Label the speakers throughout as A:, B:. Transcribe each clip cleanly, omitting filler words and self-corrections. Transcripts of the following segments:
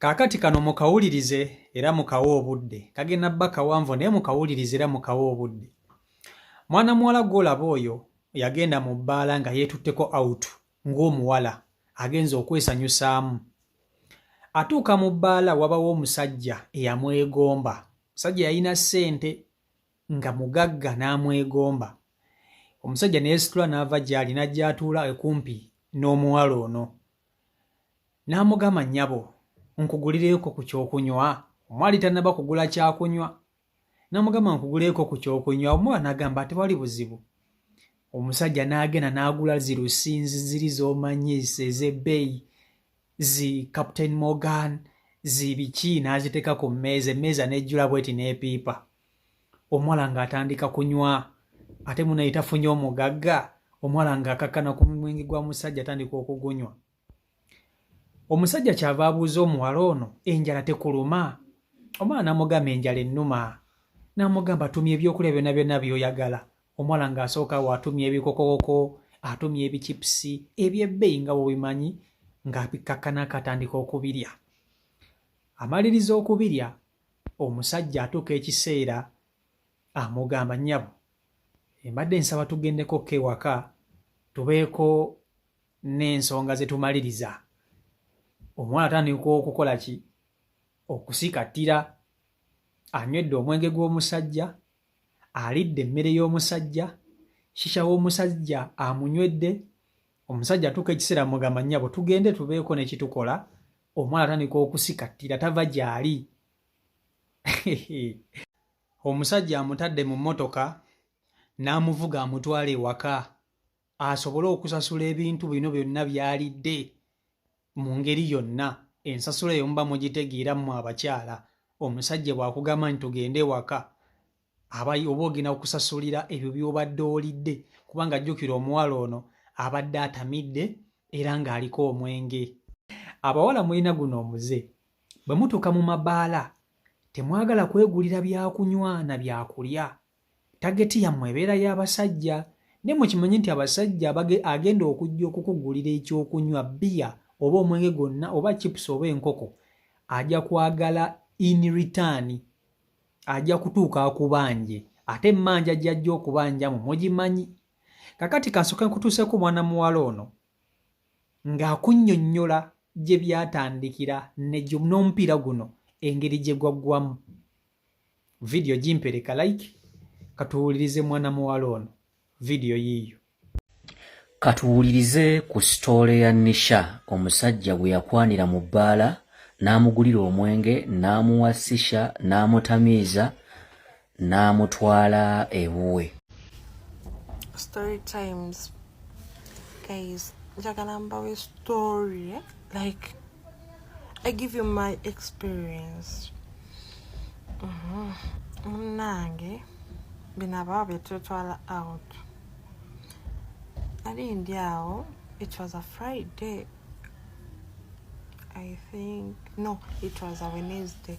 A: Kakati kano mukawulirize era mukawo obudde. Kagenda bba kawanvu naye mukawulirize era mukawo obudde. Mwana muwala gw'olaba oyo yagenda mu bbaala nga yeetutteko out ng'omuwala agenza okwesanyusaamu. Atuuka mu bbaala wabawo omusajja eyamwegomba. Omusajja yalina ssente nga mugagga n'amwegomba. Omusajja ne yeesitula n'ava gy'ali n'ajja atuula okumpi n'omuwala ono. N'amugamba nnyabo nkugulireeko ku kyokunywa. Omwali tannaba kugula kyakunywa. N'amugamba nkuguleeko ku kyokunywa. Omuwala n'agamba tewali buzibu. Omusajja n'agenda n'agula zirusinzi ziri z'omanyi ez'ebbeeyi zi Captain Morgan zibiki n'aziteeka ku mmeeza, emmeeza n'ejjula bweti n'epiipa. Omuwala ng'atandika kunywa ate munaye tafunye omugagga. Omuwala ng'akakkana ku mwenge gwa musajja atandika okugunywa. Omusajja kyava abuuza omuwala ono enjala tekuluma? Omwana n'amugamba enjala ennuma. N'amugamba tumya ebyokulya byonna byonna by'oyagala. Omuwala ng'asooka waatumya ebikokoko, atumya ebichipusi eby'ebbeeyi nga bwebimanyi ng'abikkakkana akatandika okubirya. Amaliriza okubirya, omusajja atuuka ekiseera amugamba nnyabo, mbadde nsaba tugendeko ewaka tubeeko n'ensonga ze tumaliriza. Omwana atandika okukola ki? Okusikattira. Anywedde omwenge gw'omusajja, alidde emmere y'omusajja, shisha w'omusajja amunywedde. Omusajja atuuka ekiseera amugamba nnyabo tugende tubeeko ne kitukola. Omwana atandika okusikattira tava gy'ali. Omusajja amutadde mu mmotoka n'amuvuga amutwala ewaka asobole okusasula ebintu bino byonna by'alidde mu ngeri yonna. Ensasula eyo muba mugitegeera mmwe abakyala. Omusajja bw'akugamba nti tugende ewaka oba ogenda okusasulira ebyo by'obadde olidde, kubanga jjukira omuwala ono abadde atamidde era ng'aliko omwenge. Abawala mulina guno omuze. Bwe mutuuka mu mabaala temwagala kwegulira byakunywa na byakulya. Tageti yammwe ebeera y'abasajja. Ne mukimanyi nti abasajja agenda okujja okukugulira ekyokunywa bbiya oba omwenge gwonna oba chips oba enkoko, ajja kwagala in return, ajja kutuuka akubanje. Ate emmanja gy'ajja okubanjamu mugimanyi. Kakati kasooka nkutuuseeko mwana muwala ono ng'akunnyonnyola gye byatandikira n'omupiira guno engeri gye gwaggwamu. Vidiyo gimpereka like katuwulirize mwana muwala ono vidiyo yiiyo.
B: Katuwulirize ku sitoole ya Nesisha, omusajja bwe yakwanira mu bbaala n'amugulira omwenge n'amuwa Nesisha n'amutamiiza n'amutwala Ewuwe.
C: Story times, guys. Njagala mbawe story, like I give you my experience. Munange binaba betutwala out. Ali indiao, it was a Friday. I think no, it was a Wednesday.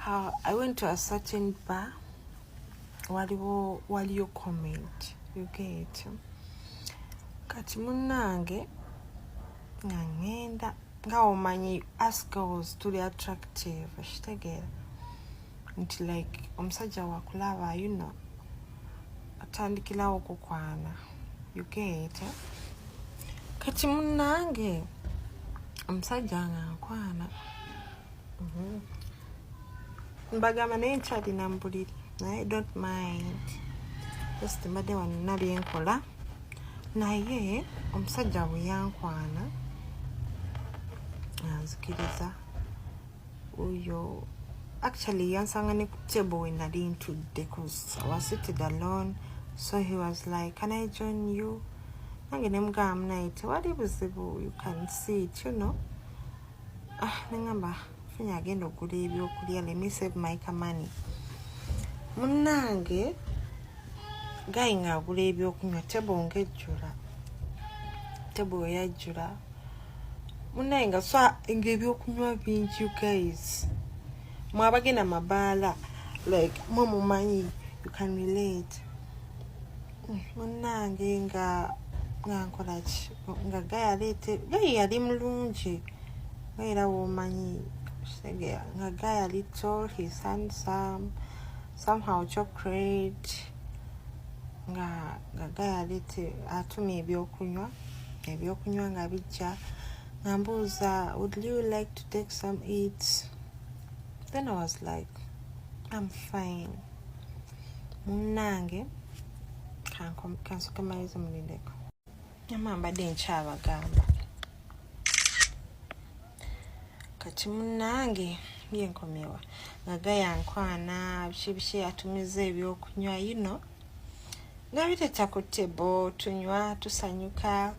C: I went to a certain bar. While you comment, you get. Kati munange ngenda ngawo manyi us girls tuli attractive shitegera nti like omusajja wakulaba atandikirawo okukwana, you get. Kati munange omusajja ngankwana mbagamba naye nkyalina mbuliri naye don't mind, just mbadde wano nali enkola. Naye omusajja bwe yankwana anzikiriza oyo actually yansanga ne ku table when nali ntudde because I was seated alone, so he was like, can I join you? Nange nemugamba naye tewali buzibu, you can sit, nengamba funya agenda okugula ebyokulya, let me save my money. Munange gayi ng'agula ebyokunywa table ng'ejjula, table yajjula munnaye nga ng'ebyokunywa bingi. You guys mwabagenda mabaala like mwe mumanyi, you can relate. Munnange nga nkola ki nga gayi yali mulungi, era w'omanyi a guy a little, his handsome, somehow chocolate. Nga guy a little, atumi ebyokunywa nga bijja. Ngambuuza, would you like to take some eats? Then I was like, I'm fine. Munange, kansoke malize mulindeko. Nyamamba de nkyabagamba. Kati munange yenkomewa. Nga yankwana bishi atumiza ebyokunywa, you know. Nga biteta ku table tunywa tusanyuka.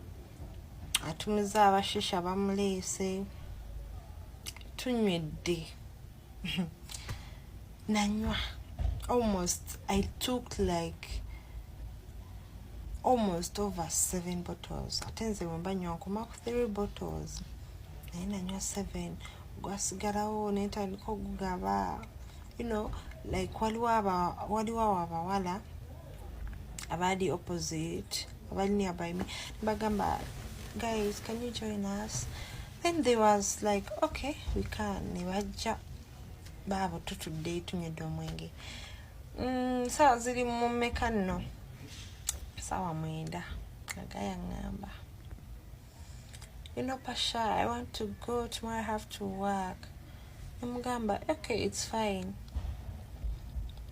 C: Atumiza abashisha bamuleese. Tunywedde. Nanywa. I took like almost over 7 bottles. Atenze wembanywa nkoma ku 3 bottles. Nanywa 7. Gwasigalawo netandika okugaba. You know, like waliwo abawala abali opposite, abali nearby me. Bagamba, guys, can you join us? Then they was like, okay, we can. Nibaja babo tutudde tunywedde omwenge. Sawa ziri mu mmeka nno? Sawa 9. Agaya ngamba, you know, Pasha, I want to go tomorrow. I have to work. Mugamba, okay, it's fine.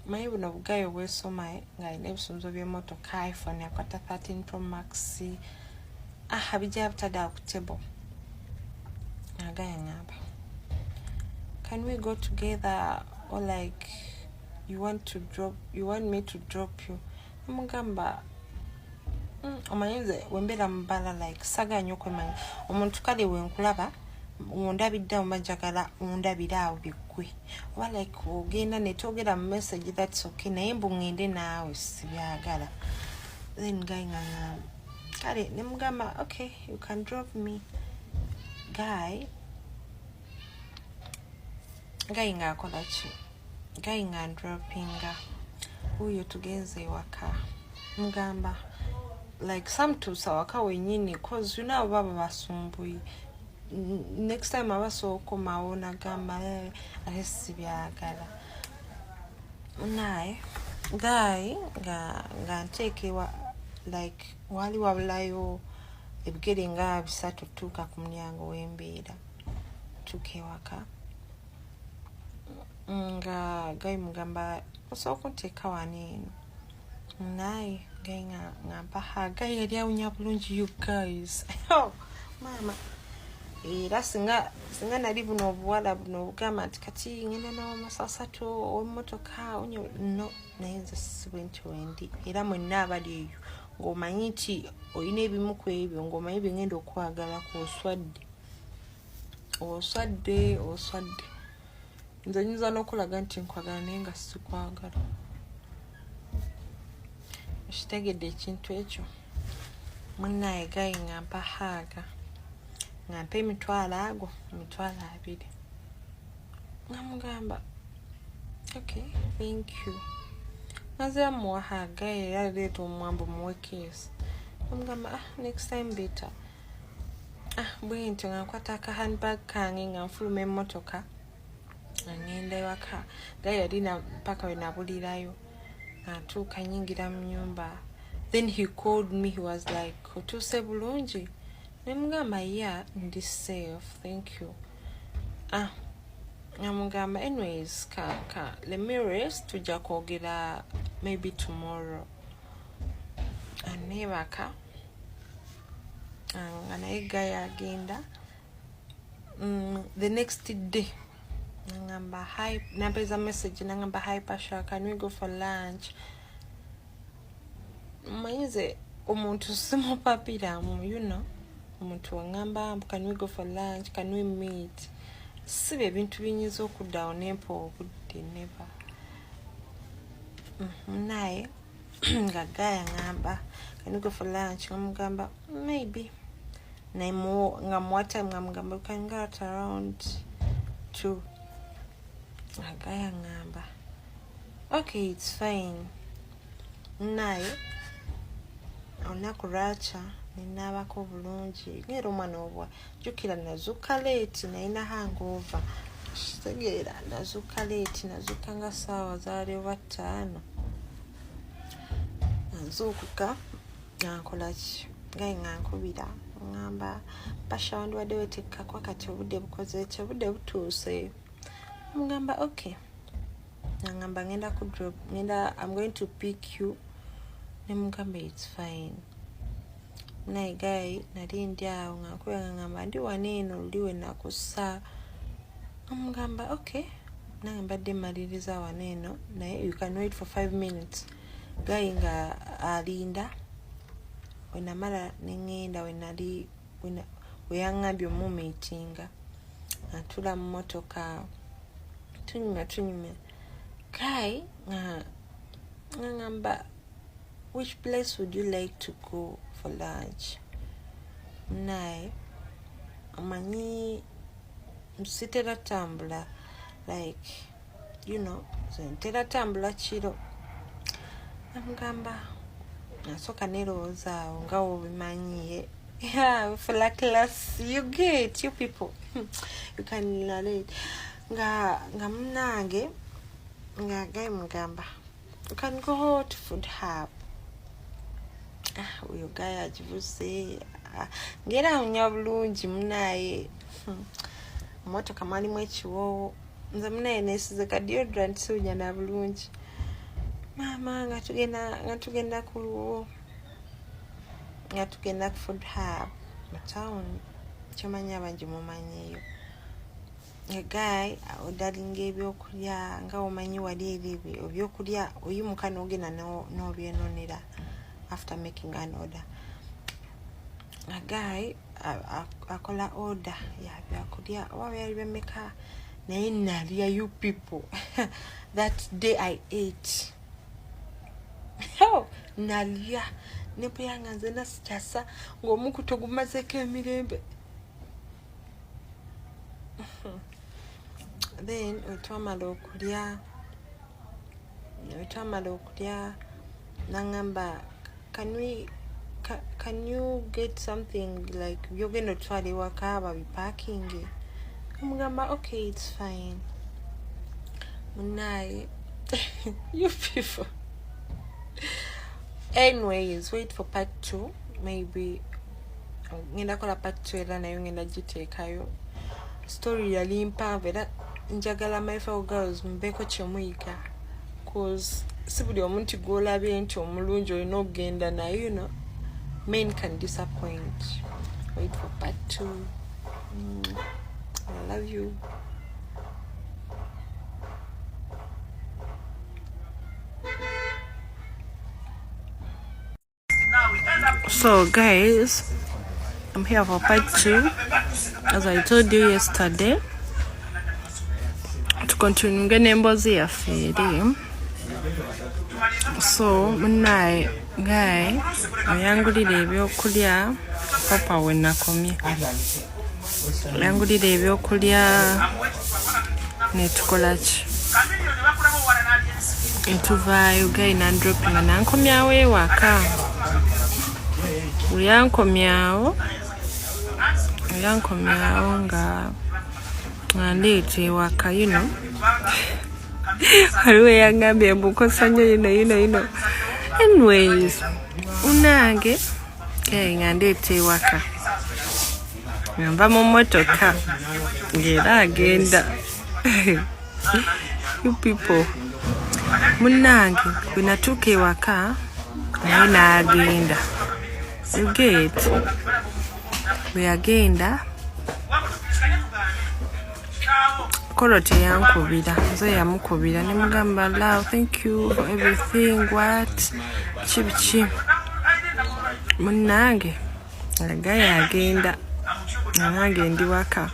C: My even of guy away so my guy names some of your motor car for near quarter 13 Pro Max. Habija after that table. Agaya ngamba, can we go together, or like you want me to drop you? Mugamba, Omanyize wembera Mubaala like saga nyoko manyi omuntu kale wenkulaba undabidda omajagala undabira awo bikwe oba like ogenda netogera mu message, that's okay, naye mbu ngende naawe sibyagala. Then guy nganga kale ne mugamba, okay, you can drop me. Guy ngakola ki? Guy nga droppinga uyo tugenze waka. Mugamba like some to sawaka wenyini, cause you know baba basumbuyi. Next time abaso komaona gamba aresi byagala. Naye guy nga ntekewa like wali wabulayo ebigere nga bisatu tuka ku mulyango w'embeera tukewaka. Nga guy mugamba osoko nteka waneno. Naye guy ngamba guy yali awunya bulungi, you guys. Oh mama, era singa nali buno obuwala buno obugamba nti kati ngenda nawo amasasatu omumotoka onyo no, naye nze sibwe nti wendi. Era mwenna abali eyo ng'omanyi nti olina ebimu ku ebyo ng'omanyi bingenda okwagala ku oswadde. Nze nyinza n'okulaga nti nkwagala naye nga sikwagala. Kitegedde ekintu ekyo. Munnaye guy ngampa haga. Ngampa emitwalo 2. Namugamba, okay, thank you. Naze muwa haga yaleeta omwambo muwe case. Namugamba, next time better. Bwinti ngankwata aka handbag kange nga nfuluma emmotoka. Ngenda ewaka. Guy yalina mpaka we nabulirayo. Atuuka nyingira mu nyumba. Then he called me, he was like, otuuse bulungi? Namugamba, yeah, ndi safe, thank you. Namugamba, anyways, let me rest, tujja kwogera maybe tomorrow. Anebaka. Naye guy agenda. The next day, nangamba hi, napeza message nangamba hi Pasha, can we go for lunch? Manyize omuntu simupapiramu, you know. Omuntu wangamba, can we go for lunch, can we meet? Sibe ebintu binyiza okuddawo nempo obudde never. Naye nga guy ngamba, can we go for lunch? Ngamugamba, maybe. Naye ngamwa time ngamugamba, we can go at around 2. Agaya ngamba, okay, it's fine. Naye olunaku lwaca ninabako bulungi. Ngera omwana obwa jukira nazuka late nalina hangover. Tegera nazuka late nazuka nga sawa zaali 5 nazukuka nankola ki gayi ngankubira ngamba basha wandi wadde wetekkako kati obudde bukoze ekyo obudde butuuse mugamba okay nangamba ngenda ku drop ngenda I'm going to pick you ne mugamba it's fine naye gayi nali ndi awo ngankubira ngamba ndi waneeno luliwe nakussa mugamba okay nange mbadde maliriza waneeno naye you can wait for 5 minutes gayi nga alinda wenamala nengenda weyaŋŋambye omumeetinga atula mu motoka tunyuma gayi ngamba which place would you like to go for lunch naye amanyi sitera tambula like you know sitera tambula kiro namugamba nasoka nerowooza awo nga wobimanyiye yeah for la class you get you people you can narrate nga mnange nga gayi mugamba you can go to food hub uyo gayi agivuse ngera unya bulungi munaye motoka mwalimu ekiwoowo nze munaye nesize ka deodorant suunya na bulungi mama nga tugenda ku food hub mu town kyomanyi abangi mumanyiyo guy odalinga ebyokulya nga omanyi wali ebyo ebyokulya oyimuka n'ogenda n'obyenonera after making an order a guy akola order ya byakulya oba byali bemeka naye nalya you people that day I ate nalya nebuyanga nze nasikyasa ng'omukuto gumazeko emirembe then wetwamala okulya nangamba can you get something like byogenda otwala ewaka babiparking mugamba okay it's fine munaye you people anyways wait for part 2 maybe ngenda kola part 2 era nayo ngenda giteekayo story yali mpanvu era njagala my fellow girls mbeko kyemuyiga cause si buli omuntu gwolabye nti omulungi olina okugenda naye you know men can disappoint. Wait for part 2. I love you. So guys, I'm here for part 2. As I told you yesterday, to continue nembozi ya feri. So munaye guy oyangulira ebyokulya papa we nakomye oyangulira ebyokulya netukolaki ntuvaayo guy nandropinga nankomyawo ewaka uyankomyawo nga ndeeta ewaka you know haliwe yangambye mbukosanyo you know anyways unange nga ndeeta ewaka ngamba mu motoka ngera agenda you people munange bwe natuuka ewaka naye naagenda you get bwe yagenda kolo teyankubira nze yamukubira ne mugamba love thank you for everything what kibiki munange agaye agenda nange ndi waka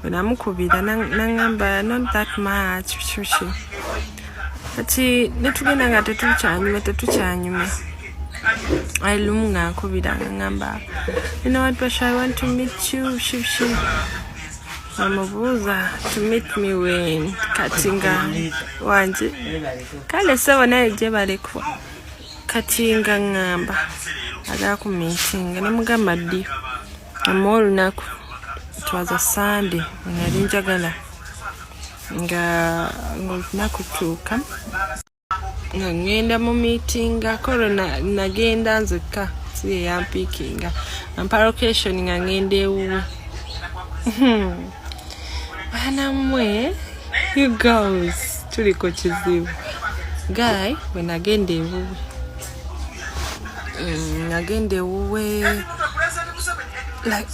C: bwe namukubira nangamba not that much kibiki ati netugenda nga tetukyanyume lumu nga nkubira ngamba you know what Basha, I want to meet you kibiki namubuuza to meet me when katinga wanje kale sawa naye gye balekwa katinga ngamba aga ku meeting ne mugamba ddi amuwa olunaku it was a Sunday nali njagala nga nakutuuka nga ngenda mu meeting nga corona nagenda nzekka si yampikinga ampa location nga ngenda Ewuwe. Banamwe you girls tuliko kizibu guy when nagenda Ewuwe like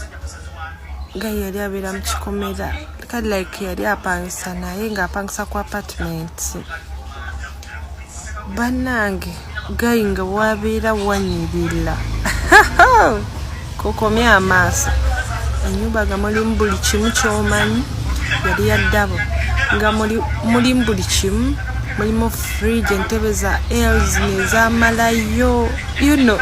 C: guy yali abira mu kikomera kali like yali apangisa naye nga apangisa ku apartment banange guy nga wabeera wanyirira kokomya amaaso enyumba nga mulimu buli kimu kyomanyi yali yaddabo nga mulimu buli kimu mulimu fridge entebe za els nezamalayo you know